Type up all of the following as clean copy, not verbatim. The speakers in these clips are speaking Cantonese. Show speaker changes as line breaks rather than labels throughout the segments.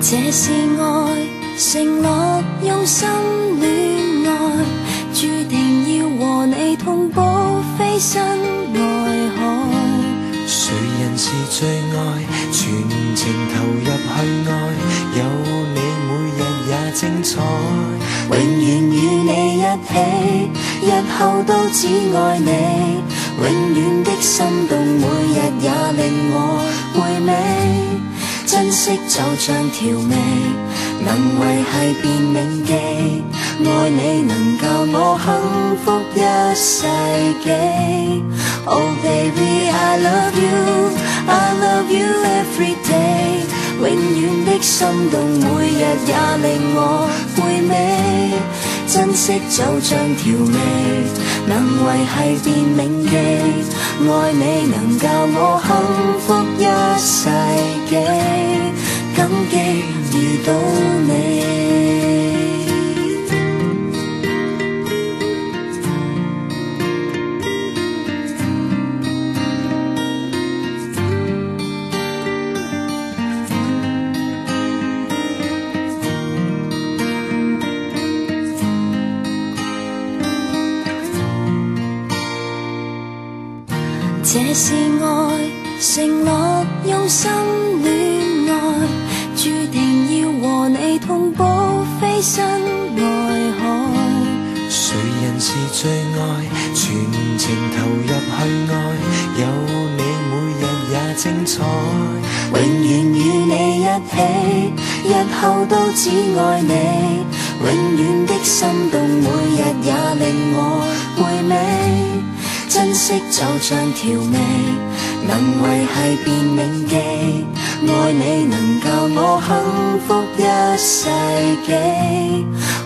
這是愛，承諾用心戀愛，注定要和你同步飛身外海。
誰人是最愛？全情投入去愛，有你每日也精彩。
永遠與你一起，日後都只愛你。永遠的心動，每日也令我回味。珍惜就像調味，能維繫便銘記。愛你能教我幸福一世紀。Oh baby I love you, I love you every day。永遠的心動，每日也令我回味。珍惜就像調味，能維繫便銘記。愛你能教我幸福一世紀，感激遇到你。這是愛，承諾用心戀愛，注定要和你同步飛身外海。
誰人是最愛？全情投入去愛，有你每日也精彩。
永遠與你一起，日後都只愛你。永遠的心動，每日也令我回味。珍惜就像調味，能維繫便銘記。愛你能教我幸福一世紀。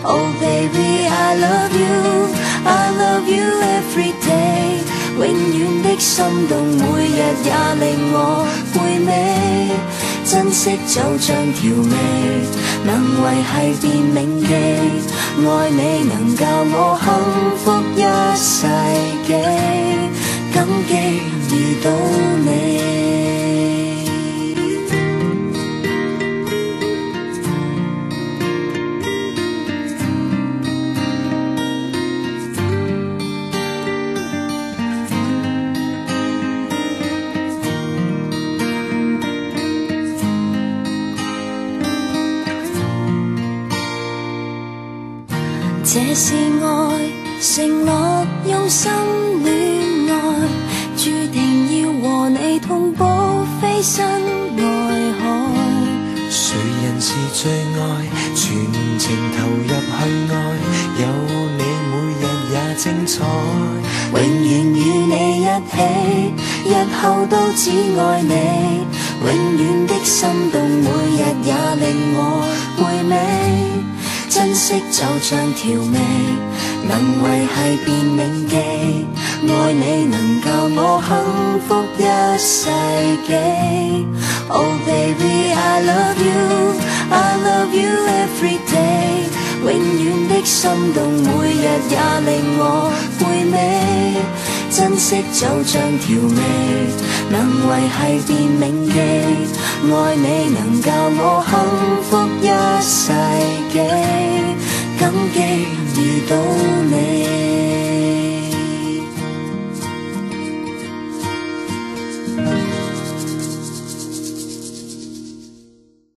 Oh baby I love you, I love you every day。永遠的心動，每日也令我回味。珍惜就像調味，能維繫便銘記。愛你能教我幸福一世紀，感激遇到你。這是愛，承諾用心戀愛，注定要和你同步飛身外海。
誰人是最愛？全情投入去愛，有你每日也精彩。
永遠與你一起，日後都只愛你。永遠的心動，每日也令我回味。珍惜就像調味，能維繫便銘記。愛你能教我幸福一世紀。Oh baby I love you, I love you every day。永遠的心動，每日也令我回味。珍惜就像調味，能維繫便銘記。愛你能教我幸福一世紀，感激遇到你。